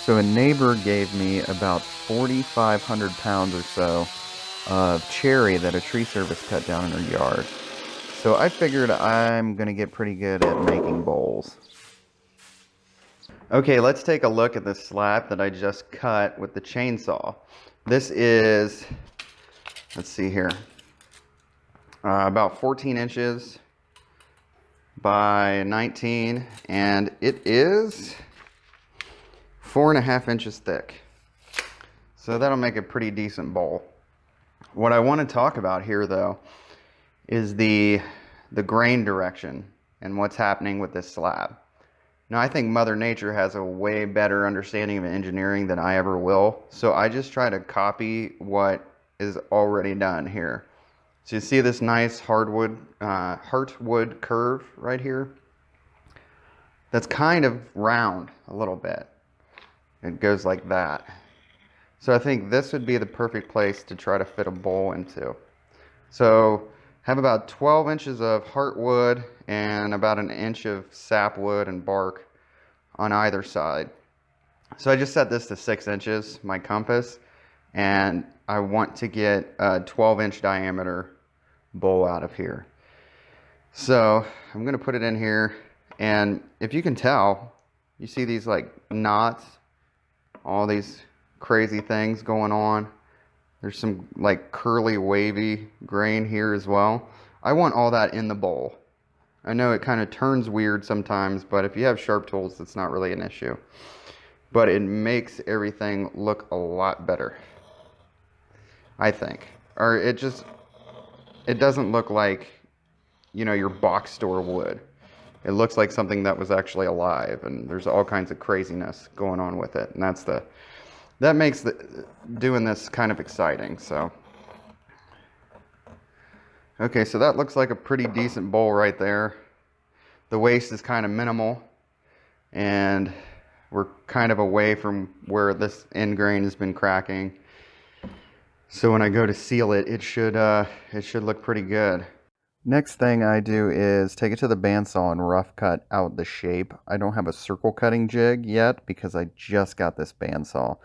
So a neighbor gave me about 4,500 pounds or so of cherry that a tree service cut down in her yard. So I figured I'm going to get pretty good at making bowls. Okay, let's take a look at this slab that I just cut with the chainsaw. This is, let's see here, about 14 inches by 19, and it is 4.5 inches thick. So that'll make a pretty decent bowl. What I want to talk about here, though, is the grain direction and what's happening with this slab. Now, I think Mother Nature has a way better understanding of engineering than I ever will, so I just try to copy what is already done here. So you see this nice heartwood curve right here? That's kind of round a little bit. It goes like that. So I think this would be the perfect place to try to fit a bowl into. So have about 12 inches of heartwood and about an inch of sapwood and bark on either side. So I just set this to 6 inches, my compass, and I want to get a 12-inch diameter bowl out of here. So I'm going to put it in here, and if you can tell, you see these like knots, all these crazy things going on. There's some like curly wavy grain here as well. I want all that in the bowl. I know it kind of turns weird sometimes, but if you have sharp tools, that's not really an issue. But it makes everything look a lot better, I think. Or it doesn't look like, your box store wood. It looks like something that was actually alive, and there's all kinds of craziness going on with it. And that makes doing this kind of exciting. So, okay, so that looks like a pretty decent bowl right there. The waste is kind of minimal, and we're kind of away from where this end grain has been cracking. So when I go to seal it, it should look pretty good. Next thing I do is take it to the bandsaw and rough cut out the shape. I don't have a circle cutting jig yet because I just got this bandsaw.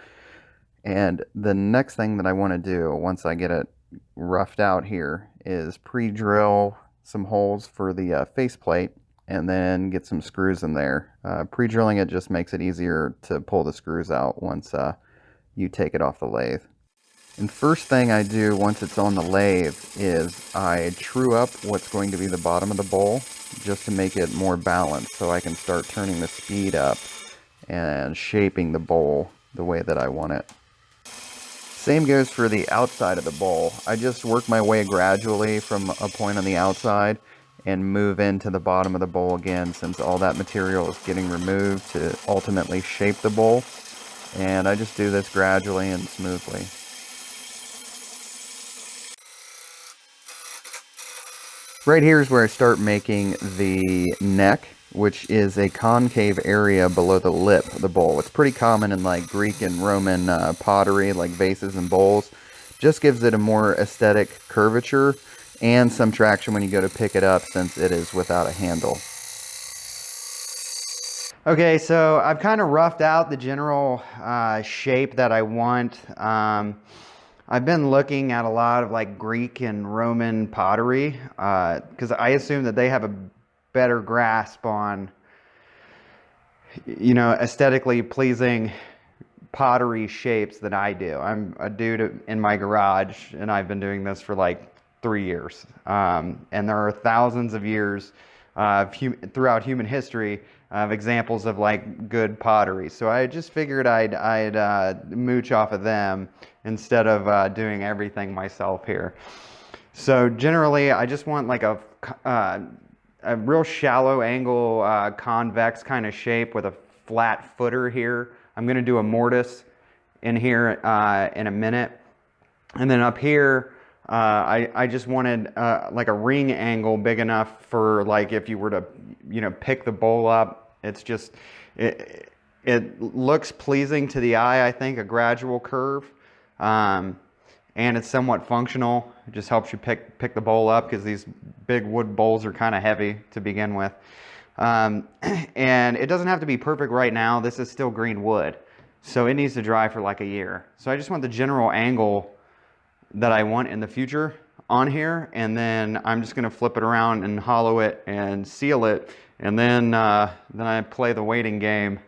And the next thing that I want to do once I get it roughed out here is pre-drill some holes for the faceplate and then get some screws in there. Pre-drilling it just makes it easier to pull the screws out once you take it off the lathe. And first thing I do once it's on the lathe is I true up what's going to be the bottom of the bowl just to make it more balanced so I can start turning the speed up and shaping the bowl the way that I want it. Same goes for the outside of the bowl. I just work my way gradually from a point on the outside and move into the bottom of the bowl again, since all that material is getting removed to ultimately shape the bowl. And I just do this gradually and smoothly. Right here is where I start making the neck, which is a concave area below the lip of the bowl. It's pretty common in like Greek and Roman pottery, like vases and bowls. Just gives it a more aesthetic curvature and some traction when you go to pick it up, since it is without a handle. Okay, so I've kind of roughed out the general shape that I want. I've been looking at a lot of like Greek and Roman pottery because I assume that they have a better grasp on, aesthetically pleasing pottery shapes than I do. I'm a dude in my garage, and I've been doing this for like 3 years. And there are thousands of years throughout human history of examples of like good pottery. So I just figured I'd mooch off of them instead of doing everything myself here. So generally, I just want like a real shallow angle, convex kind of shape with a flat footer here. I'm going to do a mortise in here in a minute. And then up here, I just wanted like a ring angle big enough for like if you were to, pick the bowl up. It's just, it looks pleasing to the eye, I think, a gradual curve. And it's somewhat functional. It just helps you pick the bowl up because these big wood bowls are kind of heavy to begin with. And it doesn't have to be perfect right now. This is still green wood. So it needs to dry for like a year. So I just want the general angle that I want in the future on here, and then I'm just going to flip it around and hollow it and seal it, and then I play the waiting game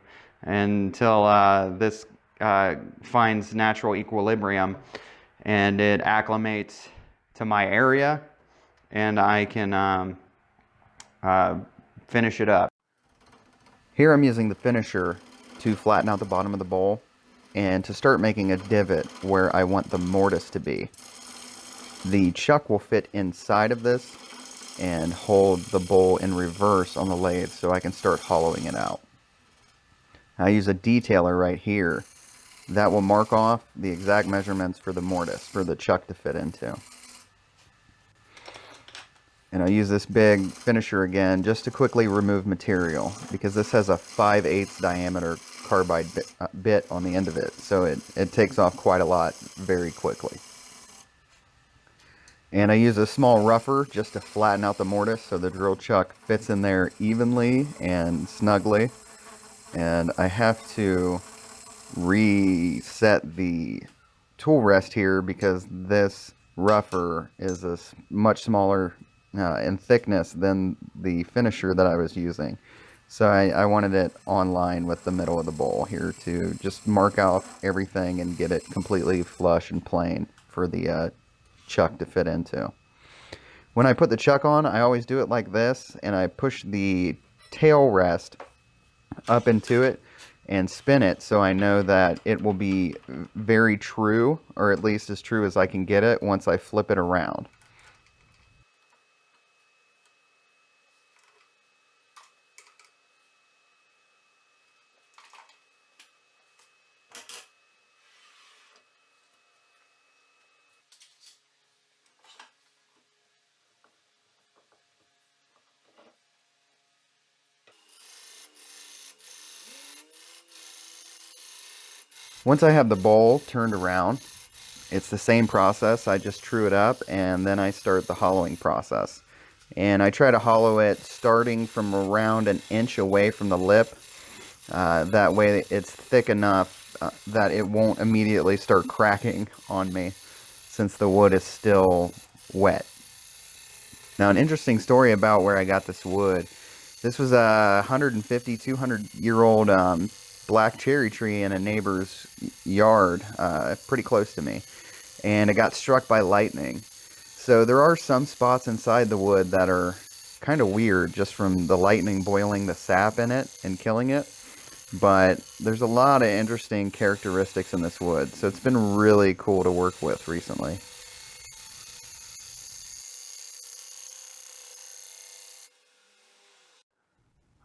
until this finds natural equilibrium and it acclimates to my area, and I can finish it up. Here I'm using the finisher to flatten out the bottom of the bowl and to start making a divot where I want the mortise to be. The chuck will fit inside of this and hold the bowl in reverse on the lathe so I can start hollowing it out. I use a detailer right here that will mark off the exact measurements for the mortise for the chuck to fit into. And I'll use this big finisher again just to quickly remove material, because this has a 5/8 diameter carbide bit on the end of it, so it takes off quite a lot very quickly. And I use a small rougher just to flatten out the mortise so the drill chuck fits in there evenly and snugly. And I have to reset the tool rest here because this rougher is much smaller in thickness than the finisher that I was using. So I wanted it on line with the middle of the bowl here to just mark out everything and get it completely flush and plain for the chuck to fit into. When I put the chuck on, I always do it like this, and I push the tail rest up into it and spin it so I know that it will be very true, or at least as true as I can get it once I flip it around. Once I have the bowl turned around, it's the same process. I just true it up and then I start the hollowing process. And I try to hollow it starting from around an inch away from the lip. That way it's thick enough that it won't immediately start cracking on me since the wood is still wet. Now, an interesting story about where I got this wood. This was a 150, 200-year-old black cherry tree in a neighbor's yard pretty close to me, and it got struck by lightning. So there are some spots inside the wood that are kind of weird just from the lightning boiling the sap in it and killing it, but there's a lot of interesting characteristics in this wood, so it's been really cool to work with recently.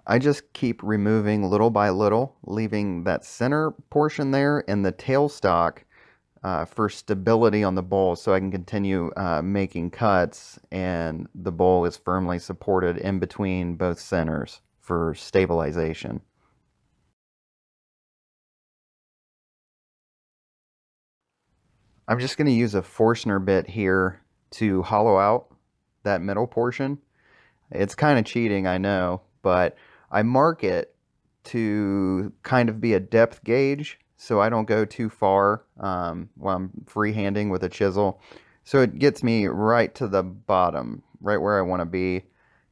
I just keep removing little by little, leaving that center portion there and the tailstock for stability on the bowl so I can continue making cuts and the bowl is firmly supported in between both centers for stabilization. I'm just going to use a Forstner bit here to hollow out that middle portion. It's kind of cheating, I know, but I mark it to kind of be a depth gauge so I don't go too far while I'm freehanding with a chisel. So it gets me right to the bottom, right where I want to be.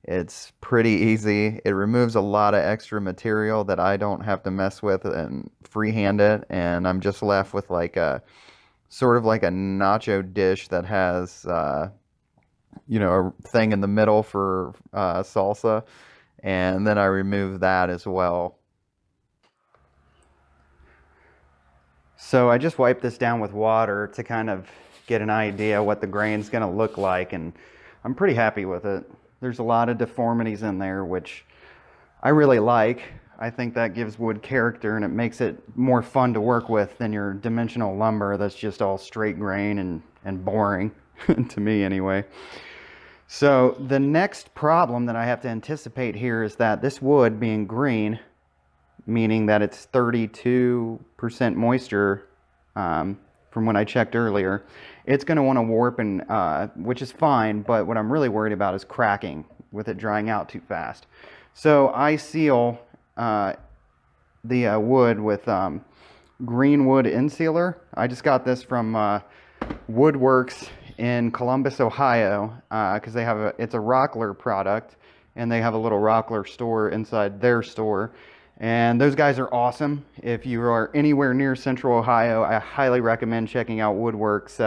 It's pretty easy. It removes a lot of extra material that I don't have to mess with and freehand it, and I'm just left with like a sort of like a nacho dish that has a thing in the middle for salsa, and then I remove that as well. So I just wiped this down with water to kind of get an idea what the grain's going to look like, and I'm pretty happy with it. There's a lot of deformities in there, which I really like. I think that gives wood character and it makes it more fun to work with than your dimensional lumber that's just all straight grain and boring, to me anyway. So the next problem that I have to anticipate here is that this wood being green, meaning that it's 32% moisture from when I checked earlier, it's going to want to warp, and which is fine, but what I'm really worried about is cracking with it drying out too fast. So I seal the wood with green wood insealer. I just got this from Woodworks in Columbus, Ohio, because they have it's a Rockler product, and they have a little Rockler store inside their store. And those guys are awesome. If you are anywhere near Central Ohio, I highly recommend checking out Woodworks.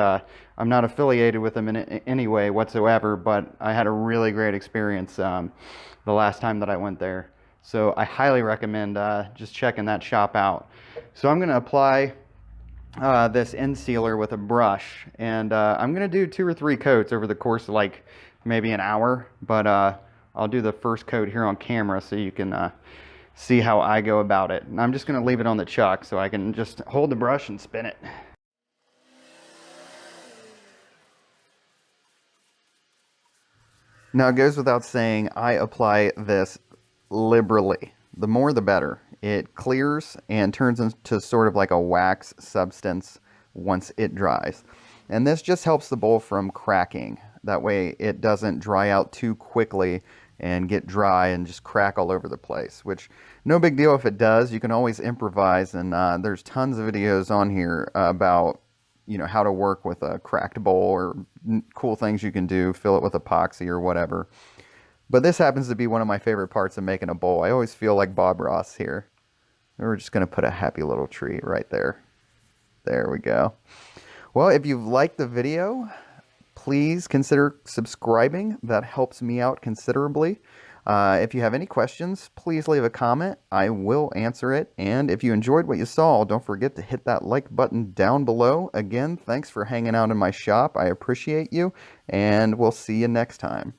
I'm not affiliated with them in any way whatsoever, but I had a really great experience the last time that I went there. So I highly recommend just checking that shop out. So I'm going to apply this end sealer with a brush, and I'm going to do 2 or 3 coats over the course of like maybe an hour, but I'll do the first coat here on camera so you can see how I go about it. And I'm just going to leave it on the chuck so I can just hold the brush and spin it. Now, it goes without saying, I apply this liberally. The more the better. It clears and turns into sort of like a wax substance once it dries. And this just helps the bowl from cracking. That way it doesn't dry out too quickly and get dry and just crack all over the place, which no big deal if it does. You can always improvise, and there's tons of videos on here about how to work with a cracked bowl or cool things you can do, fill it with epoxy or whatever. But this happens to be one of my favorite parts of making a bowl. I always feel like Bob Ross here. We're just going to put a happy little tree right there. There we go. Well, if you've liked the video, please consider subscribing. That helps me out considerably. If you have any questions, please leave a comment. I will answer it. And if you enjoyed what you saw, don't forget to hit that like button down below. Again, thanks for hanging out in my shop. I appreciate you, and we'll see you next time.